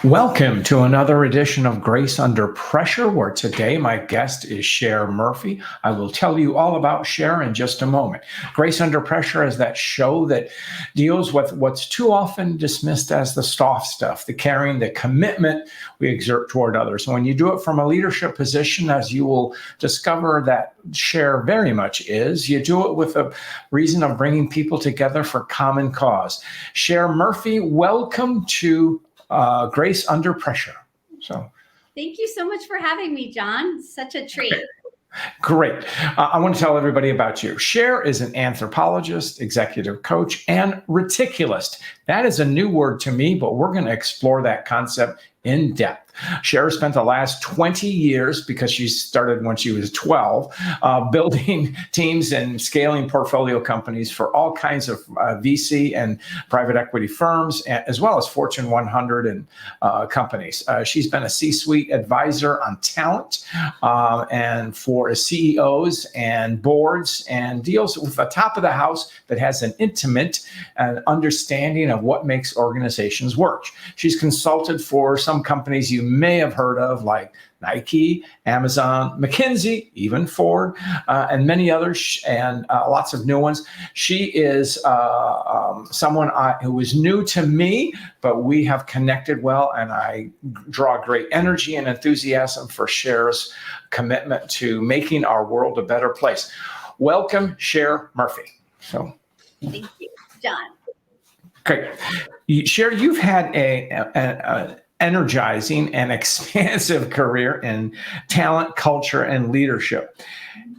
Welcome to another edition of Grace Under Pressure, where today my guest is Cher Murphy. I will tell you all about Cher in just a moment. Grace Under Pressure is that show that deals with what's too often dismissed as the soft stuff, the caring, the commitment we exert toward others. And when you do it from a leadership position, as you will discover that Cher very much is, you do it with a reason of bringing people together for common cause. Cher Murphy, welcome to Grace Under Pressure. Thank you so much for having me, John. Such a treat. Great. I want to tell everybody about you. Cher is an anthropologist, executive coach, and reticulist. That is a new word to me, but we're going to explore that concept in depth. Cher spent the last 20 years, because she started when she was 12, building teams and scaling portfolio companies for all kinds of VC and private equity firms, as well as Fortune 100 and companies. She's been a C-suite advisor on talent and for CEOs and boards, and deals with the top of the house that has an intimate understanding of what makes organizations work. She's consulted for some companies you may have heard of, like Nike, Amazon, McKinsey, even Ford, and many others, and lots of new ones. She is someone who is new to me, but we have connected well, and I draw great energy and enthusiasm for Cher's commitment to making our world a better place. Welcome, Cher Murphy. Thank you, John. Great. Cher, you've had an energizing and expansive career in talent, culture, and leadership.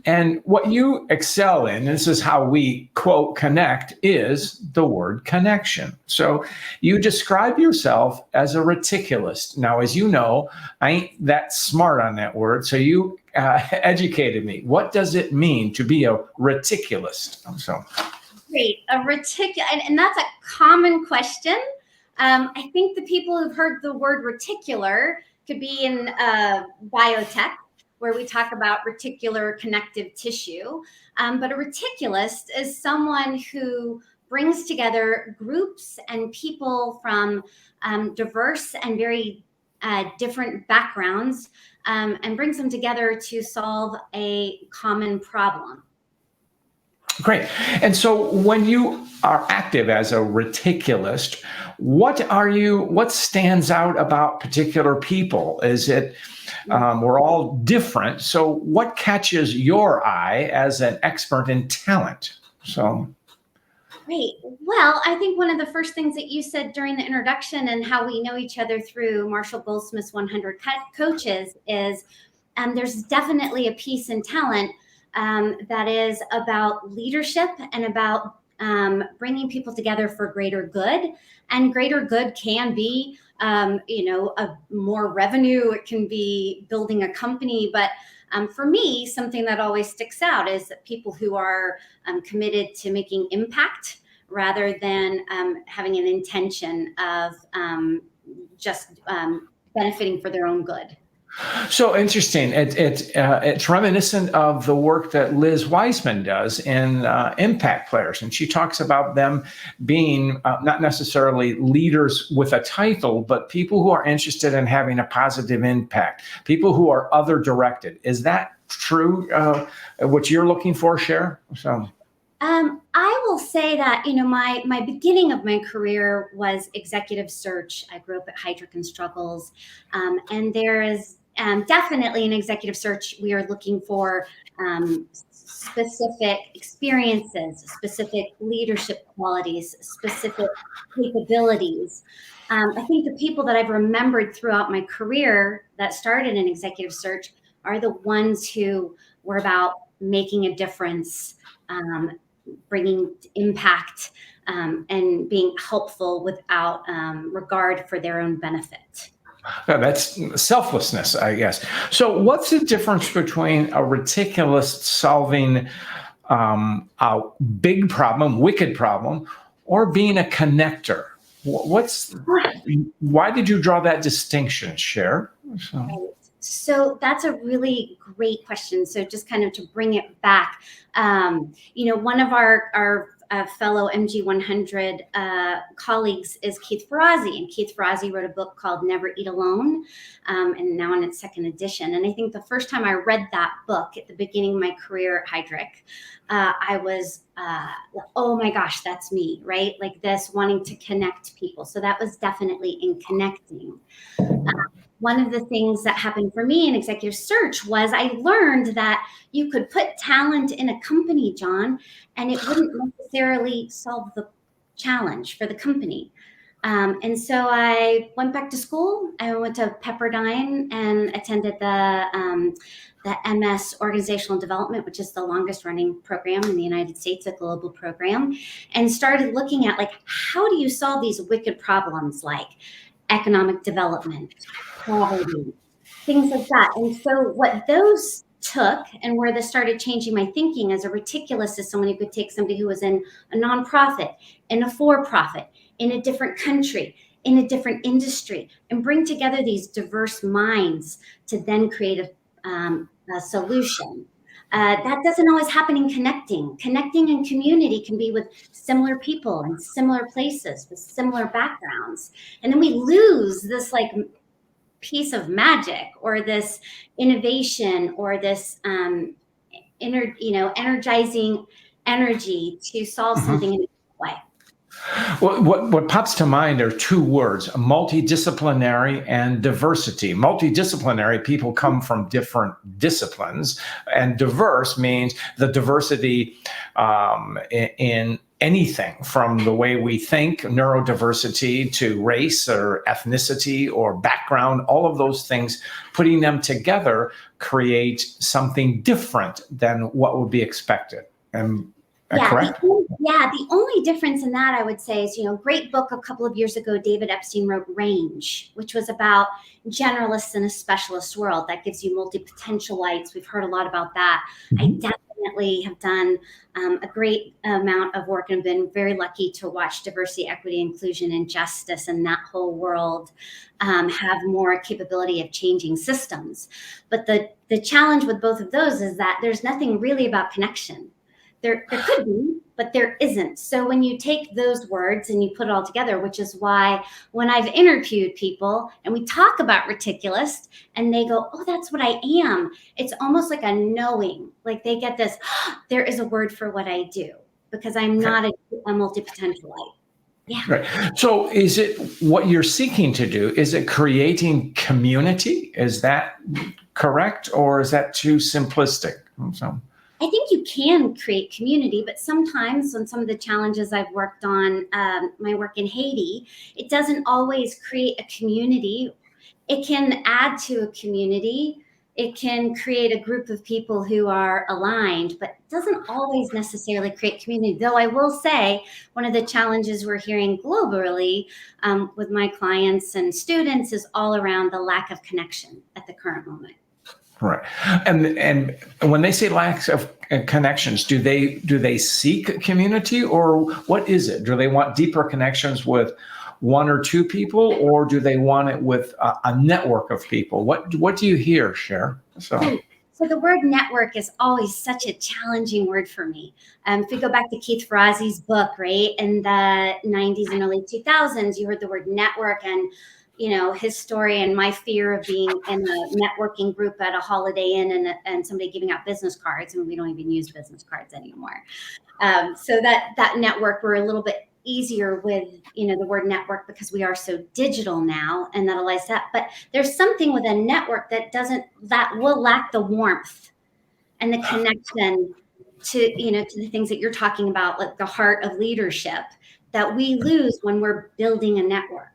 And what you excel in, this is how we, quote, connect, is the word connection. So you describe yourself as a reticulist. Now, as you know, I ain't that smart on that word, so you educated me. What does it mean to be a reticulist? Great. And that's a common question. I think the people who've heard the word reticular could be in biotech, where we talk about reticular connective tissue. But a reticulist is someone who brings together groups and people from diverse and very different backgrounds and brings them together to solve a common problem. Great. And so when you are active as a reticulist, what stands out about particular people? Is it, we're all different. So what catches your eye as an expert in talent? Great. Well, I think one of the first things that you said during the introduction and how we know each other through Marshall Goldsmith's 100 Coaches is there's definitely a piece in talent that is about leadership and about bringing people together for greater good. And greater good can be, a more revenue. It can be building a company. But for me, something that always sticks out is that people who are committed to making impact rather than having an intention of just benefiting for their own good. So interesting. It's reminiscent of the work that Liz Wiseman does in Impact Players. And she talks about them being not necessarily leaders with a title, but people who are interested in having a positive impact, people who are other directed. Is that true, what you're looking for, Cher? I will say that, my beginning of my career was executive search. I grew up at Heidrick and Struggles. And there is definitely in executive search, we are looking for specific experiences, specific leadership qualities, specific capabilities. I think the people that I've remembered throughout my career that started in executive search are the ones who were about making a difference, bringing impact, and being helpful without regard for their own benefit. That's selflessness, I guess. So what's the difference between a reticulist solving a big problem, wicked problem, or being a connector? Why did you draw that distinction, Cher? So that's a really great question. So just kind of to bring it back, one of our fellow MG100 colleagues is Keith Ferrazzi. And Keith Ferrazzi wrote a book called Never Eat Alone, and now in its second edition. And I think the first time I read that book at the beginning of my career at Heidrick, I was, oh my gosh, that's me, right? Like this, wanting to connect people. So that was definitely in connecting. One of the things that happened for me in executive search was I learned that you could put talent in a company, John, and it wouldn't necessarily solve the challenge for the company. And so I went back to school. I went to Pepperdine and attended the MS Organizational Development, which is the longest running program in the United States, a global program, and started looking at like, how do you solve these wicked problems like economic development, poverty, things like that. And so what those took and where this started changing my thinking as a reticulist is someone who could take somebody who was in a nonprofit, in a for-profit, in a different country, in a different industry, and bring together these diverse minds to then create a solution. That doesn't always happen in connecting. Connecting in community can be with similar people in similar places with similar backgrounds. And then we lose this like piece of magic or this innovation or this energizing energy to solve something in a different way. Well, what pops to mind are two words: multidisciplinary and diversity. Multidisciplinary, people come from different disciplines, and diverse means the diversity in anything from the way we think, neurodiversity, to race or ethnicity or background. All of those things, putting them together, create something different than what would be expected. Correct? The only difference in that I would say is, great book a couple of years ago, David Epstein wrote Range, which was about generalists in a specialist world that gives you multi-potentialites. We've heard a lot about that. Mm-hmm. I definitely have done a great amount of work and been very lucky to watch diversity, equity, inclusion, and justice and that whole world have more capability of changing systems. But the challenge with both of those is that there's nothing really about connection. There could be, but there isn't. So when you take those words and you put it all together, which is why when I've interviewed people and we talk about reticulist and they go, oh, that's what I am. It's almost like a knowing, like they get this, there is a word for what I do because I'm not a multi-potentialite. Yeah. Right. So is it what you're seeking to do? Is it creating community? Is that correct? Or is that too simplistic? So I think you can create community, but sometimes on some of the challenges I've worked on, my work in Haiti, it doesn't always create a community. It can add to a community. It can create a group of people who are aligned, but it doesn't always necessarily create community. Though I will say one of the challenges we're hearing globally with my clients and students is all around the lack of connection at the current moment. Right. And when they say lack of connections, do they seek community, or what is it? Do they want deeper connections with one or two people, or do they want it with a network of people? What do you hear, Cher? So the word network is always such a challenging word for me. If we go back to Keith Ferrazzi's book, right, in the 90s and early 2000s, you heard the word network and his story and my fear of being in a networking group at a Holiday Inn and somebody giving out business cards, and we don't even use business cards anymore. So that network, we're a little bit easier with, the word network because we are so digital now, and that allows that. But there's something with a network that will lack the warmth and the connection to the things that you're talking about, like the heart of leadership, that we lose when we're building a network.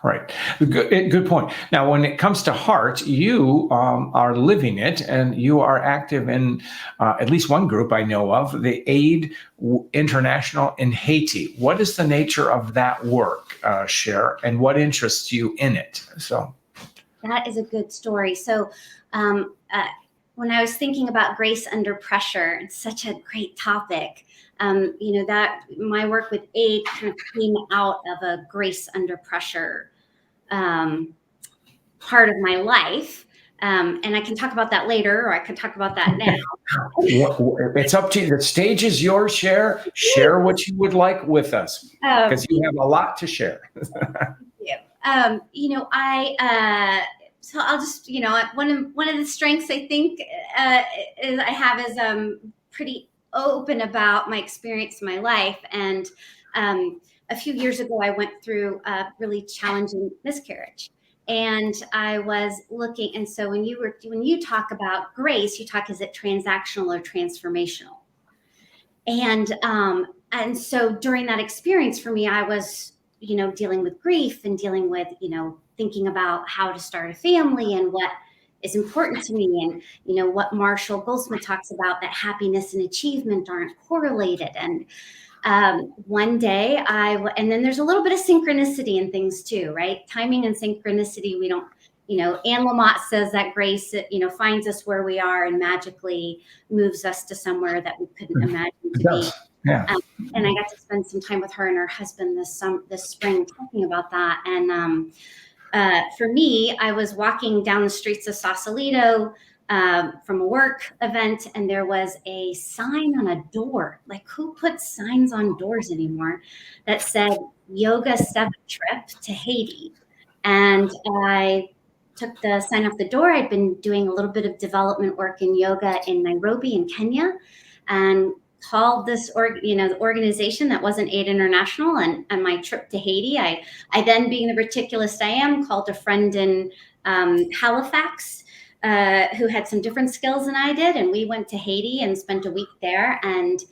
Right. Good point. Now, when it comes to heart, you are living it, and you are active in at least one group I know of, the Aid International in Haiti. What is the nature of that work, Cher, and what interests you in it? So that is a good story. So when I was thinking about grace under pressure, it's such a great topic. That my work with Aid kind of came out of a grace under pressure part of my life. And I can talk about that later, or I can talk about that now. It's up to you. The stage is yours. Share what you would like with us, because you have a lot to share. So I'll just, one of the strengths I think is I have is pretty open about my experience in my life. And a few years ago, I went through a really challenging miscarriage. And I was looking, and so when you talk about grace, you talk, is it transactional or transformational? And so during that experience for me, I was, dealing with grief and dealing with, thinking about how to start a family and what is important to me. And, what Marshall Goldsmith talks about, that happiness and achievement aren't correlated. And one day and then there's a little bit of synchronicity in things too, right? Timing and synchronicity. We don't, Anne Lamott says that grace, finds us where we are and magically moves us to somewhere that we couldn't imagine to be. Yeah. And I got to spend some time with her and her husband this spring talking about that. And for me, I was walking down the streets of Sausalito from a work event, and there was a sign on a door. Like, who puts signs on doors anymore? That said, yoga 7 trip to Haiti. And I took the sign off the door. I'd been doing a little bit of development work in yoga in Nairobi in Kenya, and called this the organization that wasn't Aid International, and my trip to Haiti. I then, being the reticulist I am, called a friend in Halifax who had some different skills than I did, and we went to Haiti and spent a week there. And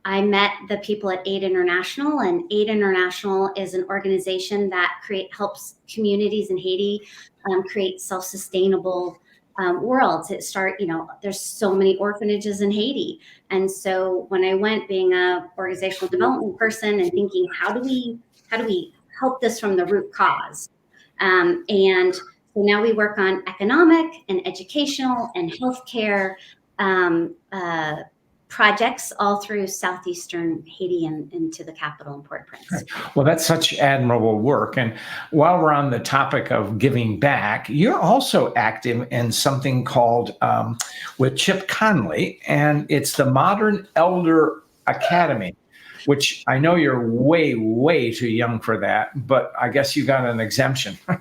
I met the people at Aid International, and Aid International is an organization that helps communities in Haiti create self-sustainable worlds. There's so many orphanages in Haiti. And so when I went, being a organizational development person and thinking, how do we help this from the root cause? And so now we work on economic and educational and healthcare projects all through southeastern Haiti and into the capital in Port-au-Prince. Well, that's such admirable work. And while we're on the topic of giving back, you're also active in something called with Chip Conley, and it's the Modern Elder Academy, which I know you're way, way too young for that, but I guess you got an exemption. I'm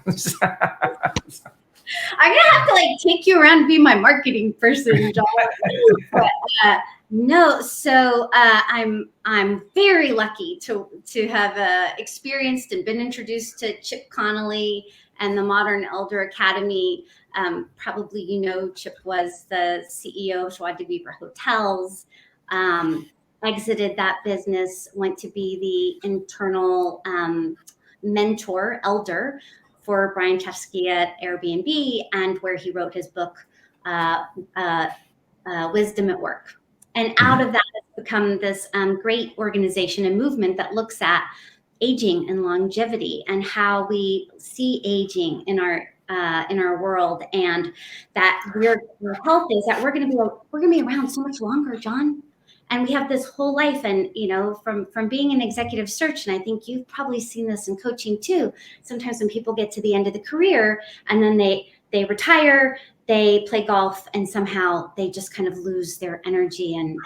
gonna have to take you around and be my marketing person, John. But, no, so I'm very lucky to have experienced and been introduced to Chip Connolly and the Modern Elder Academy. Probably Chip was the CEO of Joie de Vivre Hotels. Exited that business, went to be the internal mentor elder for Brian Chesky at Airbnb, and where he wrote his book, Wisdom at Work. And out of that has become this great organization and movement that looks at aging and longevity and how we see aging in our world, and that we're health is that we're going to be around so much longer, John. And we have this whole life, and from being an executive search, and I think you've probably seen this in coaching too. Sometimes when people get to the end of the career and then they retire, they play golf, and somehow they just kind of lose their energy and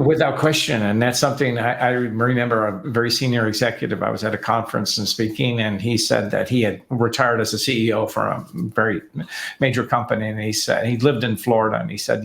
without question. And that's something I remember. A very senior executive, I was at a conference and speaking, and he said that he had retired as a CEO for a very major company, and he said he lived in Florida, and he said,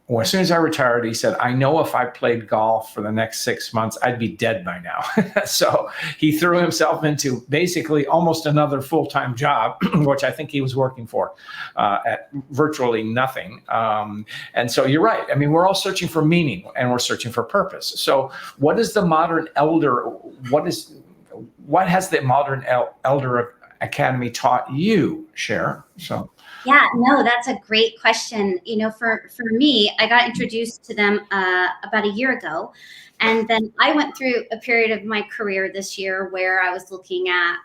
well, as soon as I retired, he said, I know if I played golf for the next 6 months, I'd be dead by now. So he threw himself into basically almost another full-time job, which I think he was working for at virtually nothing. And so you're right. I mean, we're all searching for meaning, and we're searching for purpose. So what is the Modern Elder? What has the Modern Elder Academy taught you, Cher? So. Yeah, no, that's a great question. For me, I got introduced to them about a year ago. And then I went through a period of my career this year where I was looking at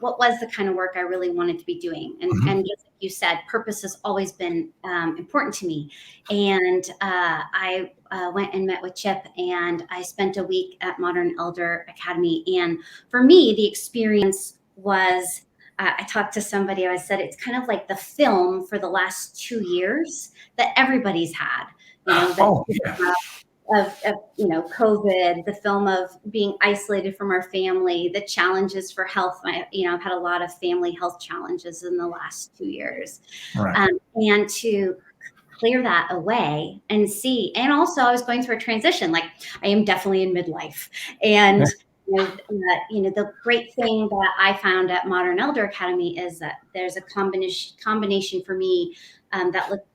what was the kind of work I really wanted to be doing. And, and just like you said, purpose has always been important to me. And I went and met with Chip, and I spent a week at Modern Elder Academy. And for me, the experience was I talked to somebody, I said, it's kind of like the film for the last 2 years that everybody's had, Oh, yeah. COVID, the film of being isolated from our family, the challenges for health. I've had a lot of family health challenges in the last 2 years. Right. And to clear that away and see, and also I was going through a transition, like I am definitely in midlife. And the great thing that I found at Modern Elder Academy is that there's a combination for me that look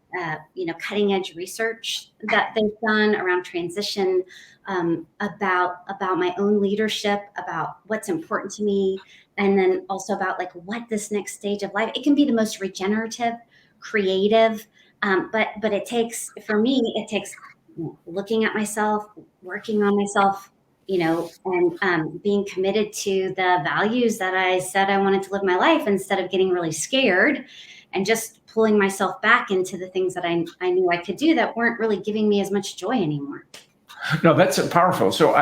cutting edge research that they've done around transition, about my own leadership, about what's important to me, and then also about like what this next stage of life. It can be the most regenerative, creative, but it takes, for me, it takes looking at myself, working on myself, and being committed to the values that I said I wanted to live my life, instead of getting really scared and just pulling myself back into the things that I knew I could do that weren't really giving me as much joy anymore. No, that's powerful. So,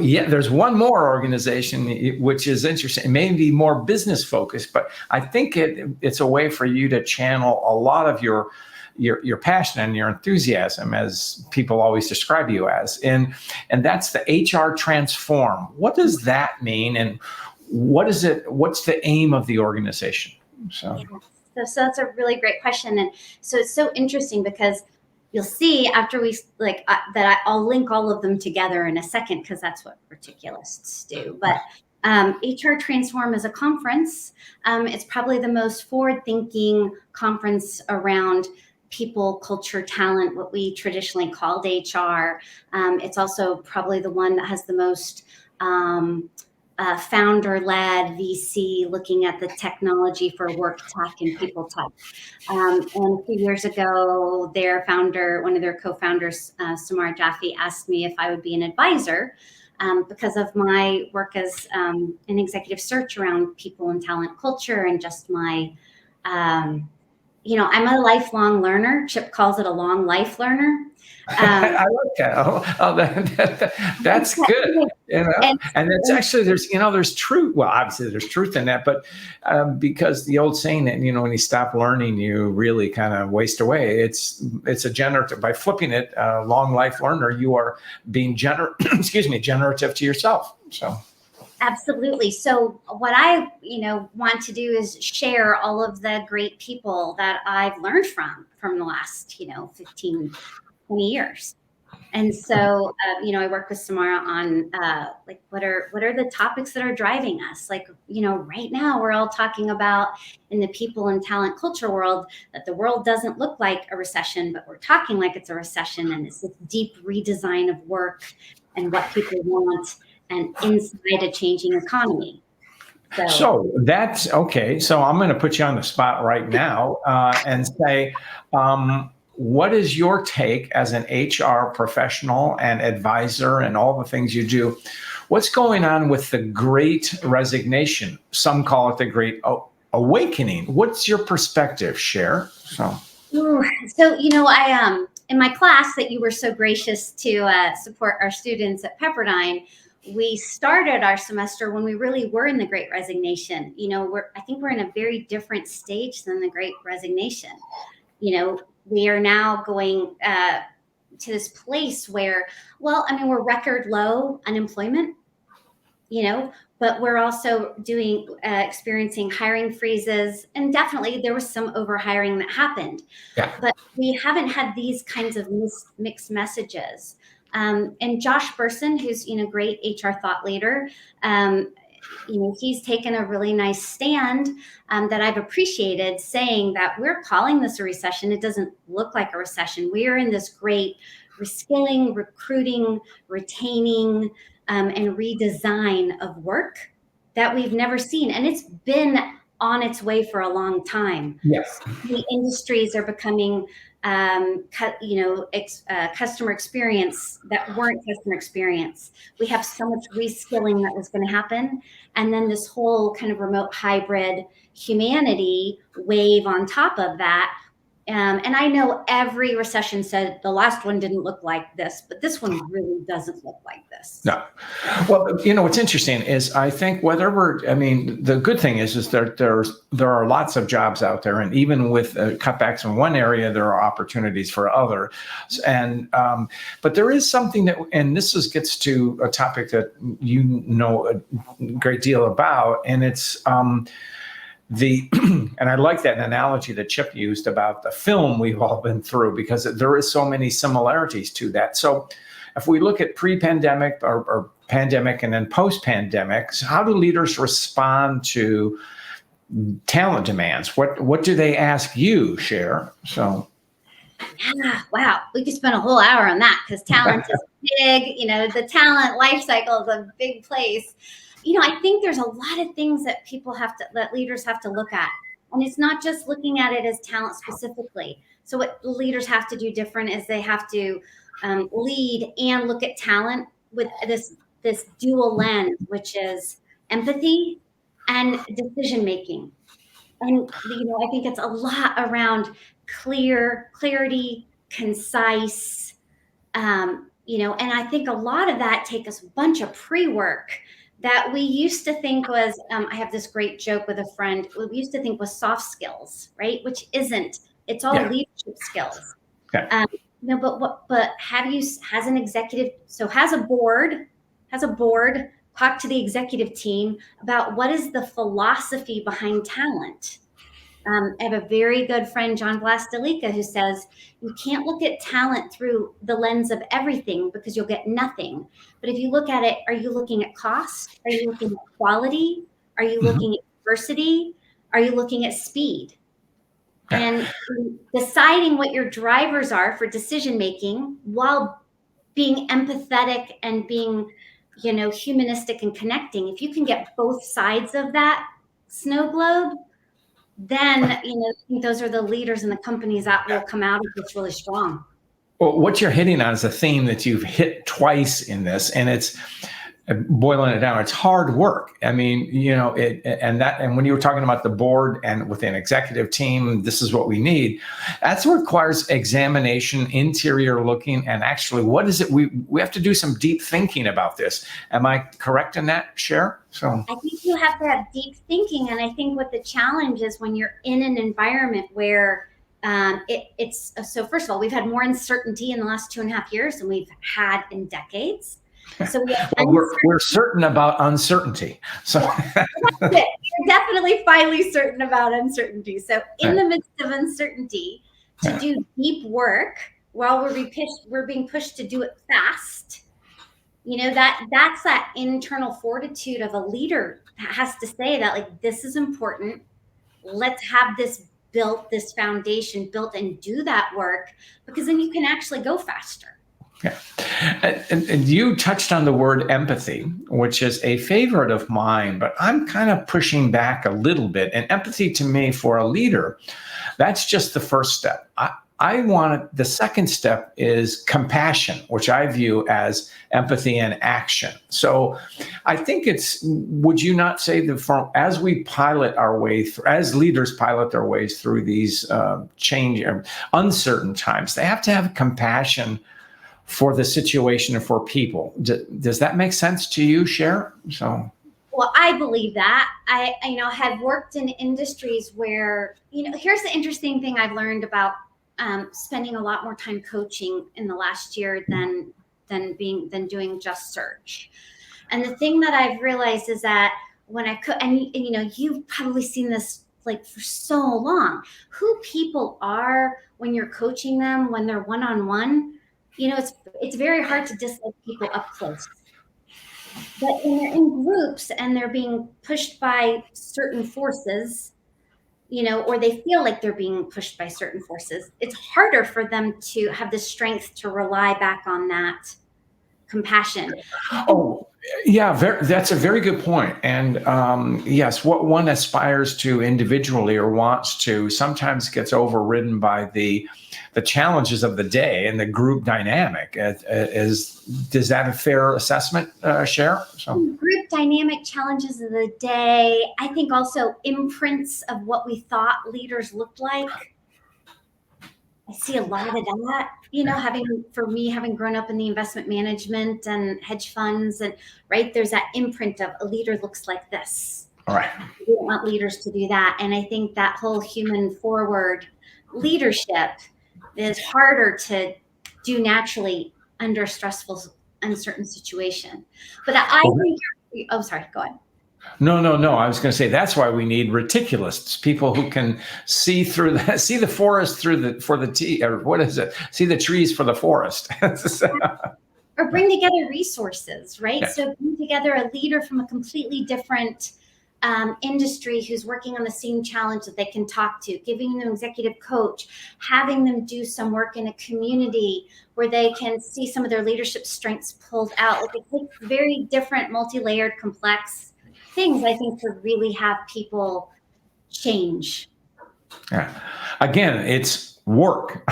there's one more organization which is interesting. It may be more business focused, but I think it's a way for you to channel a lot of your passion and your enthusiasm, as people always describe you as, and that's the HR Transform. What does that mean, and what is it? What's the aim of the organization? So that's a really great question, and so it's so interesting because you'll see after we I'll link all of them together in a second, because that's what reticalists do. But HR Transform is a conference. It's probably the most forward-thinking conference around people, culture, talent, what we traditionally called HR. It's also probably the one that has the most founder-led VC looking at the technology for work tech and people tech. And a few years ago, their founder, one of their co-founders, Samar Jaffe, asked me if I would be an advisor, because of my work as an executive search around people and talent culture, and just my, I'm a lifelong learner. Chip calls it a long life learner. I like that. That's good. And it's actually, there's truth. Well, obviously there's truth in that, but because the old saying that, when you stop learning, you really kind of waste away. It's a generative, by flipping it, long life learner, you are being generative to yourself. So. Absolutely. So what I, want to do is share all of the great people that I've learned from the last, 15, 20 years. And so, I work with Samara on what are the topics that are driving us? Right now we're all talking about, in the people and talent culture world, that the world doesn't look like a recession, but we're talking like it's a recession, and it's this deep redesign of work and what people want, and inside a changing economy. So that's okay. So I'm going to put you on the spot right now and say, what is your take as an HR professional and advisor and all the things you do? What's going on with the Great Resignation? Some call it the Great Awakening. What's your perspective, Cher? I in my class that you were so gracious to support our students at Pepperdine, we started our semester when we really were in the Great Resignation. I think we're in a very different stage than the Great Resignation. We are now going to this place where, we're record low unemployment, but we're also experiencing hiring freezes, and definitely there was some overhiring that happened. Yeah. But we haven't had these kinds of mixed messages. And Josh Bersin, who's great HR thought leader, he's taken a really nice stand that I've appreciated, saying that we're calling this a recession. It doesn't look like a recession. We are in this great reskilling, recruiting, retaining, and redesign of work that we've never seen. And it's been on its way for a long time. Yes. The industries are becoming customer experience that weren't customer experience. We have so much reskilling that was going to happen. And then this whole kind of remote hybrid humanity wave on top of that. And I know every recession said the last one didn't look like this, but this one really doesn't look like this. No. Well, what's interesting is I think the good thing is that there are lots of jobs out there, and even with cutbacks in one area, there are opportunities for other. And but there is something that, and gets to a topic that you know a great deal about, and it's and I like that analogy that Chip used about the film we've all been through, because there is so many similarities to that. So if we look at pre-pandemic or pandemic and then post-pandemic, how do leaders respond to talent demands? What do they ask you, Cher? So. Yeah, wow, we could spend a whole hour on that, because talent is big. The talent life cycle is a big place. I think there's a lot of things that leaders have to look at. And it's not just looking at it as talent specifically. So what leaders have to do different is they have to lead and look at talent with this dual lens, which is empathy and decision making. And I think it's a lot around clarity, concise, and I think a lot of that takes a bunch of pre-work that we used to think was, I have this great joke with a friend, we used to think was soft skills, right? Which isn't. It's all leadership skills. Okay. But has a board talk to the executive team about what is the philosophy behind talent. I have a very good friend, John Vlastelica, who says you can't look at talent through the lens of everything, because you'll get nothing. But if you look at it, are you looking at cost? Are you looking at quality? Are you looking at diversity? Are you looking at speed? And deciding what your drivers are for decision making while being empathetic and being, humanistic and connecting. If you can get both sides of that snow globe, then I think those are the leaders and the companies that will come out of this really strong. Well, what you're hitting on is a theme that you've hit twice in this, and it's boiling it down. It's hard work. I mean, and when you were talking about the board and with an executive team, this is what we need. That's what requires examination, interior looking, and actually, what is it? We have to do some deep thinking about this. Am I correct in that, Cher? So I think you have to have deep thinking, and I think what the challenge is when you're in an environment where it's so. First of all, we've had more uncertainty in the last 2.5 years than we've had in decades. So we're certain about uncertainty. So You're definitely finally certain about uncertainty. So in the midst of uncertainty, to do deep work while we're being pushed to do it fast, that's that internal fortitude of a leader that has to say that, like, this is important. Let's have this foundation built and do that work, because then you can actually go faster. Yeah. And you touched on the word empathy, which is a favorite of mine, but I'm kind of pushing back a little bit. And empathy to me, for a leader, that's just the first step. The second step is compassion, which I view as empathy in action. So I think would you not say that as we pilot our way through, as leaders pilot their ways through these uncertain times, they have to have compassion for the situation and for people. Does that make sense to you, Cher? So. Well, I believe that. I have worked in industries where, here's the interesting thing I've learned about spending a lot more time coaching in the last year than doing just search. And the thing that I've realized is that when you've probably seen this like for so long, who people are when you're coaching them, when they're one-on-one, it's very hard to dislike people up close. But when they're in groups and they're being pushed by certain forces, or they feel like they're being pushed by certain forces, it's harder for them to have the strength to rely back on that compassion. Oh, yeah, that's a very good point. And yes, what one aspires to individually or wants to sometimes gets overridden by the challenges of the day and the group dynamic. Is that a fair assessment, Cher? So. Group dynamic, challenges of the day. I think also imprints of what we thought leaders looked like. I see a lot of that, having grown up in the investment management and hedge funds, and right, there's that imprint of a leader looks like this. All right. We don't want leaders to do that. And I think that whole human forward leadership is harder to do naturally under a stressful, uncertain situation. But I think, oh, sorry, go ahead. No. I was going to say that's why we need reticulists, people who can see the forest for the tea, or what is it? See the trees for the forest. Or bring together resources, right? Yeah. So bring together a leader from a completely different industry who's working on the same challenge that they can talk to, giving them an executive coach, having them do some work in a community where they can see some of their leadership strengths pulled out. Like, it takes very different, multi-layered, complex things, I think, to really have people change. Yeah. Again, it's work.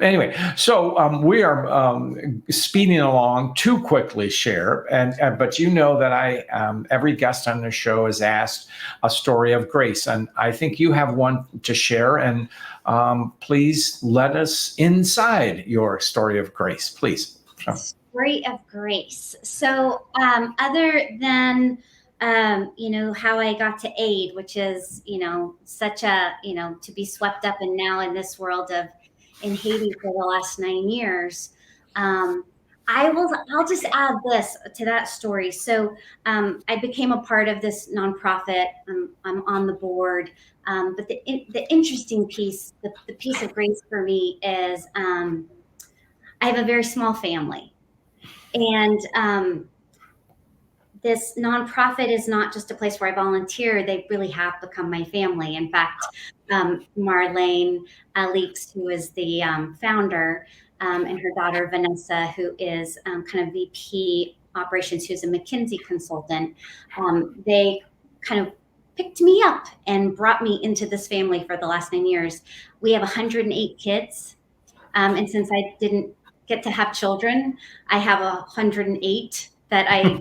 Anyway, we are speeding along too quickly, Cher, but you know that every guest on the show is asked a story of grace, and I think you have one to share. And please let us inside your story of grace, please. Story of grace. So other than how I got to aid, which is, such a, to be swept up and now in this world in Haiti for the last 9 years. I'll just add this to that story. So I became a part of this nonprofit. I'm on the board. But the interesting piece, the piece of grace for me is I have a very small family. And this nonprofit is not just a place where I volunteer. They really have become my family. In fact, Marlene Alix, who is the founder, and her daughter, Vanessa, who is kind of VP operations, who's a McKinsey consultant, they kind of picked me up and brought me into this family for the last 9 years. We have 108 kids. And since I didn't get to have children, I have 108 that I,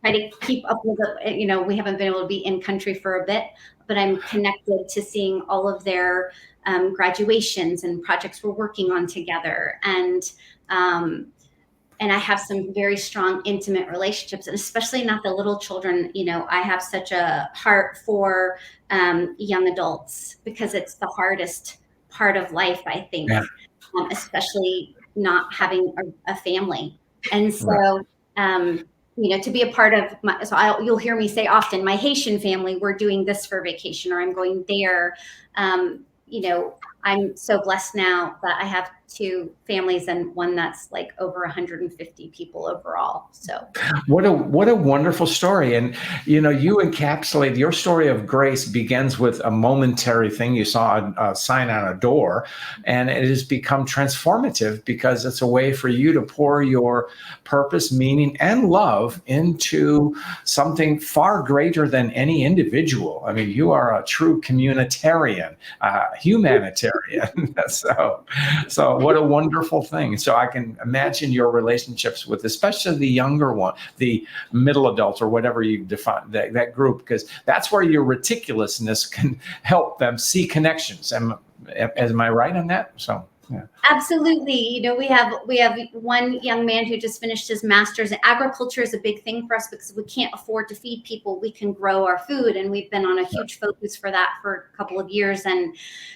try to keep up with. We haven't been able to be in country for a bit, but I'm connected to seeing all of their graduations and projects we're working on together. And I have some very strong, intimate relationships, and especially not the little children. I have such a heart for young adults because it's the hardest part of life, I think, especially not having a family. And so, to be a part of you'll hear me say often, my Haitian family, we're doing this for vacation, or I'm going there. I'm so blessed now that I have 2 families and one that's like over 150 people overall. So what a wonderful story. And, you encapsulate your story of grace begins with a momentary thing. You saw a sign on a door, and it has become transformative because it's a way for you to pour your purpose, meaning, and love into something far greater than any individual. I mean, you are a true communitarian, humanitarian. So what a wonderful thing. So I can imagine your relationships with especially the younger one, the middle adults, or whatever you define that group, because that's where your reticulousness can help them see connections. Am I right on that? So. Yeah. Absolutely. We have one young man who just finished his master's. Agriculture is a big thing for us because we can't afford to feed people. We can grow our food, and we've been on a huge focus for that for a couple of years. And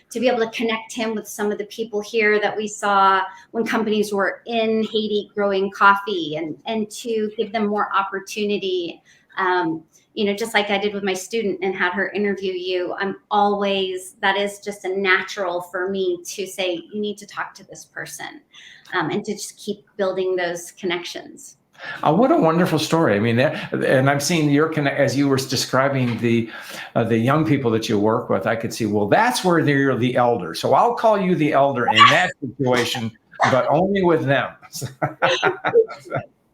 to be able to connect him with some of the people here that we saw when companies were in Haiti growing coffee, and to give them more opportunity, just like I did with my student and had her interview you, that is just a natural for me to say, you need to talk to this person, and to just keep building those connections. What a wonderful story. I mean, and I'm seeing as you were describing the young people that you work with, I could see, well, that's where you're the elder. So I'll call you the elder in that situation, but only with them.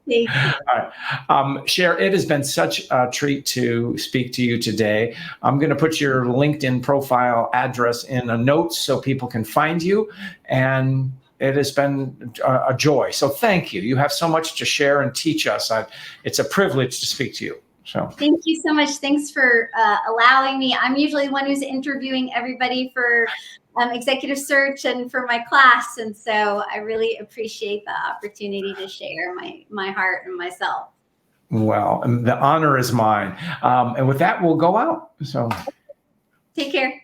Thank you. All right. Cher, it has been such a treat to speak to you today. I'm going to put your LinkedIn profile address in a note so people can find you. And it has been a joy. So thank you. You have so much to share and teach us. It's a privilege to speak to you. So thank you so much. Thanks for allowing me. I'm usually the one who's interviewing everybody for executive search and for my class. And so I really appreciate the opportunity to share my heart and myself. Well, the honor is mine. And with that, we'll go out. So take care.